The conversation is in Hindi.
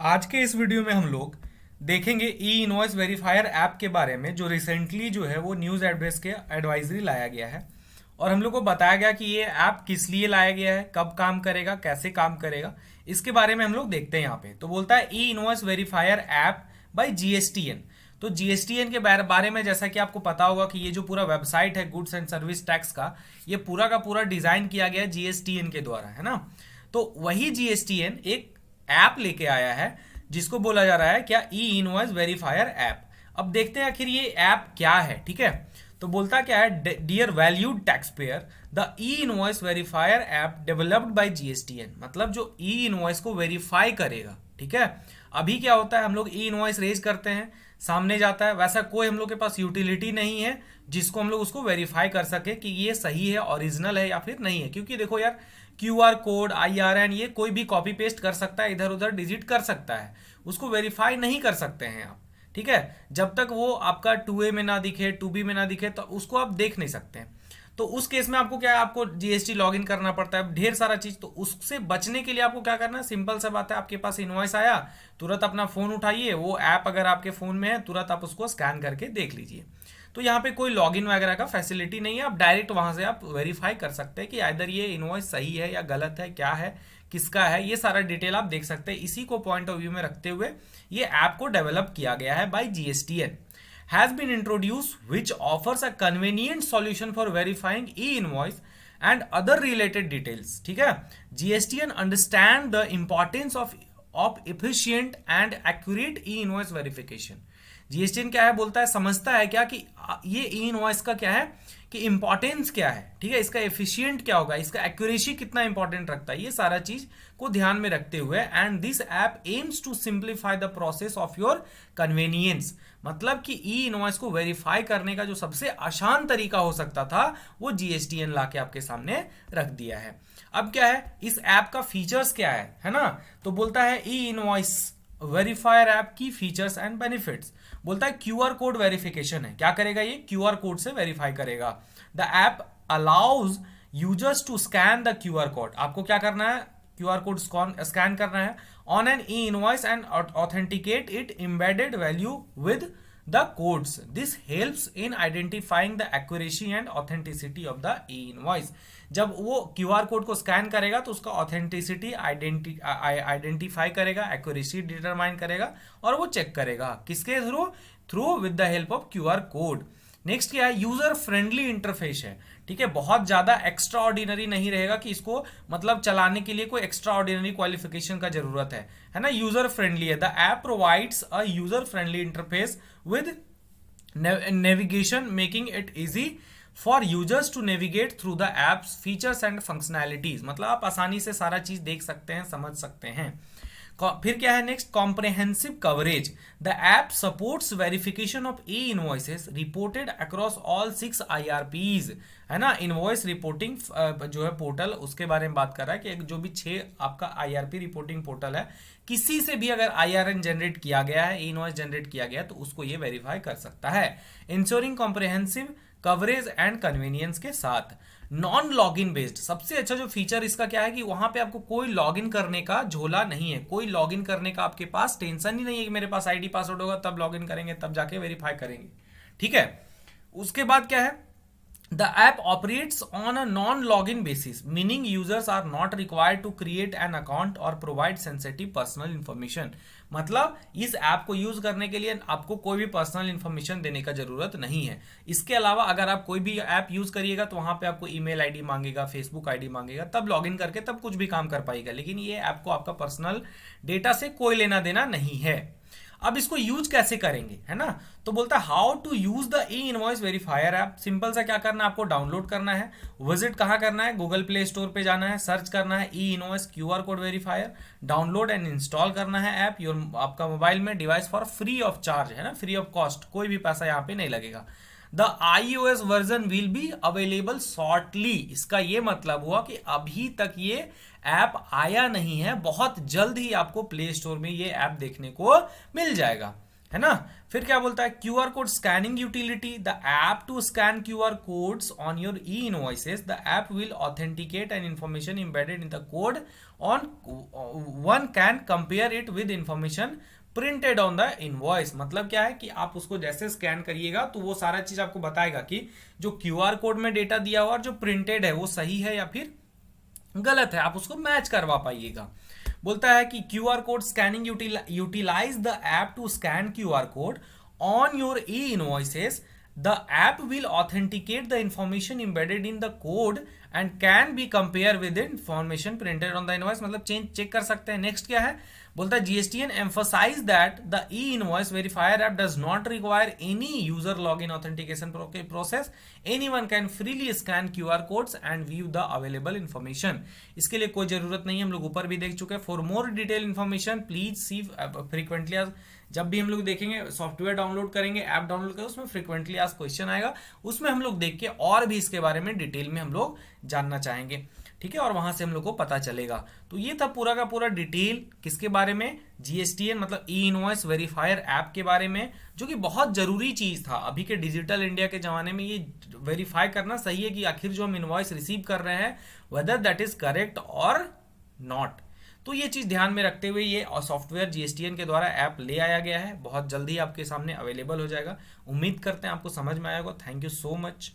आज के इस वीडियो में हम लोग देखेंगे ई इनवॉइस वेरीफायर ऐप के बारे में जो रिसेंटली जो है वो न्यूज़ एड्रेस के एडवाइजरी लाया गया है। और हम लोग को बताया गया कि ये ऐप किस लिए लाया गया है, कब काम करेगा, कैसे काम करेगा, इसके बारे में हम लोग देखते हैं यहाँ पे। तो बोलता है e invoice verifier app by GSTN. तो जीएसटीएन के बारे में जैसा कि आपको पता होगा कि ये जो पूरा वेबसाइट है गुड्स एंड सर्विस टैक्स का, ये पूरा का पूरा डिजाइन किया गया है जीएसटीएन के द्वारा, है ना। तो वही जीएसटीएन एक ऐप लेके आया है जिसको बोला जा रहा है क्या, ई इनवॉइस वेरीफायर ऐप। अब देखते हैं आखिर ये ऐप क्या है, ठीक है। तो बोलता क्या है, dear valued taxpayer, the e invoice verifier app developed by GSTN. मतलब जो ई इनवॉइस को वेरीफाई करेगा, ठीक है। अभी क्या होता है, हम लोग ई इनवॉइस रेज करते हैं, सामने जाता है, वैसा कोई हम लोग के पास यूटिलिटी नहीं है जिसको हम लोग उसको वेरीफाई कर सके कि ये सही है, ओरिजिनल है या फिर नहीं है। क्योंकि देखो यार, क्यूआर कोड, आईआरएन, ये कोई भी कॉपी पेस्ट कर सकता है, इधर उधर डिजिट कर सकता है, उसको वेरीफाई नहीं कर सकते हैं आप, ठीक है। जब तक वो आपका 2A में ना दिखे, 2B में ना दिखे, तो उसको आप देख नहीं सकते हैं। तो उस केस में आपको क्या है, आपको जीएसटी लॉगिन करना पड़ता है, ढेर सारा चीज। तो उससे बचने के लिए आपको क्या करना है, सिंपल सा बात है, आपके पास इनवॉइस आया, तुरंत अपना फोन उठाइए, वो ऐप अगर आपके फोन में है, तुरंत आप उसको स्कैन करके देख लीजिए। तो यहाँ पे कोई लॉगिन वगैरह का फैसिलिटी नहीं है, आप डायरेक्ट वहां से आप वेरीफाई कर सकते हैं कि इधर ये इनवॉइस सही है या गलत है, क्या है, किसका है, ये सारा डिटेल आप देख सकते हैं। इसी को पॉइंट ऑफ व्यू में रखते हुए ये ऐप को डेवलप किया गया है by GSTN. has been introduced which offers a convenient solution for verifying e-invoice and other related details, ठीक है। GSTN understand the importance of efficient and accurate e-invoice verification। GSTN क्या है, बोलता है, समझता है क्या कि ये ई इनवॉइस का क्या है, कि इंपॉर्टेंस क्या है, ठीक है, इसका एफिशिएंट क्या होगा, इसका एक्यूरेसी कितना इंपॉर्टेंट रखता है, ये सारा चीज को ध्यान में रखते हुए, and this app aims to simplify the process of your convenience. मतलब कि ई इनवॉइस को वेरीफाई करने का जो सबसे आसान तरीका हो सकता था, वो जीएसटीएन ला के आपके सामने रख दिया है। अब क्या है, इस ऐप का फीचर्स क्या है ना। तो बोलता है ई इनवॉइस वेरीफायर ऐप की फीचर्स एंड बेनिफिट्स। बोलता है क्यूआर कोड वेरिफिकेशन है, क्या करेगा ये, क्यूआर कोड से वेरीफाई करेगा। The app allows users to scan the QR code. आपको क्या करना है, क्यूआर कोड स्कैन करना है on an e invoice and authenticate it embedded value with the codes. This helps in identifying the accuracy and authenticity of the e invoice. जब वो क्यूआर कोड को स्कैन करेगा तो उसका ऑथेंटिसिटी आइडेंटिफाई करेगा, एक्यूरेसी डिटरमाइन करेगा, और वो चेक करेगा किसके through, through with the help of QR code. Next क्या है, यूजर फ्रेंडली इंटरफेस है, ठीक है। बहुत ज्यादा एक्स्ट्रा ऑर्डिनरी नहीं रहेगा कि इसको मतलब चलाने के लिए कोई एक्स्ट्रा ऑर्डिनरी क्वालिफिकेशन का जरूरत है ना। यूजर फ्रेंडली है। The app provides a user friendly interface with navigation making it easy for users to navigate through the app's features and functionalities. मतलब आप आसानी से सारा चीज देख सकते हैं, समझ सकते हैं। फिर क्या है next, comprehensive coverage. The app supports verification of E invoices reported across all 6 आईआरपीज, है ना। इनवॉइस रिपोर्टिंग जो है पोर्टल, उसके बारे में बात कर रहा है कि जो भी 6 आपका आईआरपी रिपोर्टिंग पोर्टल है, किसी से भी अगर आईआरएन जनरेट किया गया है, ई इनवॉइस जनरेट किया गया है, तो उसको ये वेरीफाई कर सकता है। Ensuring comprehensive coverage and convenience के साथ। नॉन लॉगिन बेस्ड, सबसे अच्छा जो फीचर इसका क्या है कि वहां पे आपको कोई लॉगिन करने का झोला नहीं है, कोई लॉगिन करने का आपके पास टेंशन ही नहीं है कि मेरे पास आईडी पासवर्ड होगा तब लॉगिन करेंगे, तब जाके वेरीफाई करेंगे, ठीक है। उसके बाद क्या है, the app operates on a non-login basis, meaning users are not required to create an account or provide sensitive personal information। मतलब इस ऐप को यूज करने के लिए आपको कोई भी पर्सनल इंफॉर्मेशन देने का जरूरत नहीं है। इसके अलावा अगर आप कोई भी ऐप यूज करिएगा तो वहां पे आपको ईमेल आईडी मांगेगा, फेसबुक आईडी मांगेगा, तब लॉगिन करके तब कुछ भी काम कर पाएगा। लेकिन ये ऐप को आपका पर्सनल डेटा से कोई लेना देना नहीं है। अब इसको यूज कैसे करेंगे, है ना। तो बोलता है how to use the e invoice verifier app. Simple सा क्या करना है, आपको डाउनलोड करना है, विजिट कहाँ करना है, गूगल प्ले स्टोर पे जाना है, सर्च करना है e invoice QR code verifier, download and install करना है ऐप योर आपका मोबाइल में, device for free of charge, है ना, फ्री ऑफ कॉस्ट, कोई भी पैसा यहाँ पे नहीं लगेगा। The iOS version will be available shortly. इसका ये मतलब हुआ कि अभी तक ये ऐप आया नहीं है, बहुत जल्द ही आपको प्ले स्टोर में ये ऐप देखने को मिल जाएगा। है ना। फिर क्या बोलता है, QR code scanning utility, the app to scan QR codes on your e invoices, the app will authenticate and information embedded in the code on one can compare it with information printed on the invoice। मतलब क्या है कि आप उसको जैसे स्कैन करिएगा तो वो सारा चीज आपको बताएगा कि जो क्यूआर कोड में डेटा दिया हुआ और जो प्रिंटेड है वो सही है या फिर गलत है, आप उसको मैच करवा पाइएगा। बोलता है कि Q R code scanning utilise the app to scan Q R code on your e invoices, the app will authenticate the information embedded in the code and can be compare with information printed on the invoice. मतलब चेक कर सकते हैं। नेक्स्ट क्या है, बोलता है GSTN emphasise that the e invoice verifier app does not require any user log in authentication process, anyone can freely scan QR codes and view the available information. इसके लिए कोई जरूरत नहीं है, हम लोग ऊपर भी देख चुके हैं। For more detail information please see frequently, जब भी हम लोग देखेंगे सॉफ्टवेयर डाउनलोड करेंगे, ऐप डाउनलोड करेंगे, उसमें फ्रीक्वेंटली आज क्वेश्चन आएगा, उसमें हम लोग देख के और भी इसके बारे में डिटेल में हम लोग जानना चाहेंगे। ठीक है, और वहां से हम लोग को पता चलेगा। तो ये था पूरा का पूरा डिटेल किसके बारे में, जीएसटीएन मतलब ई इनवॉइस वेरीफायर ऐप के बारे में, जो कि बहुत जरूरी चीज था। अभी के डिजिटल इंडिया के जमाने में ये वेरीफाई करना सही है कि आखिर जो हम इनवॉइस रिसीव कर रहे हैं वेदर दैट इज करेक्ट और नॉट। तो ये चीज ध्यान में रखते हुए ये सॉफ्टवेयर जीएसटीएन के द्वारा ऐप ले आया गया है। बहुत जल्दी आपके सामने अवेलेबल हो जाएगा। उम्मीद करते हैं आपको समझ में आएगा। Thank you so much.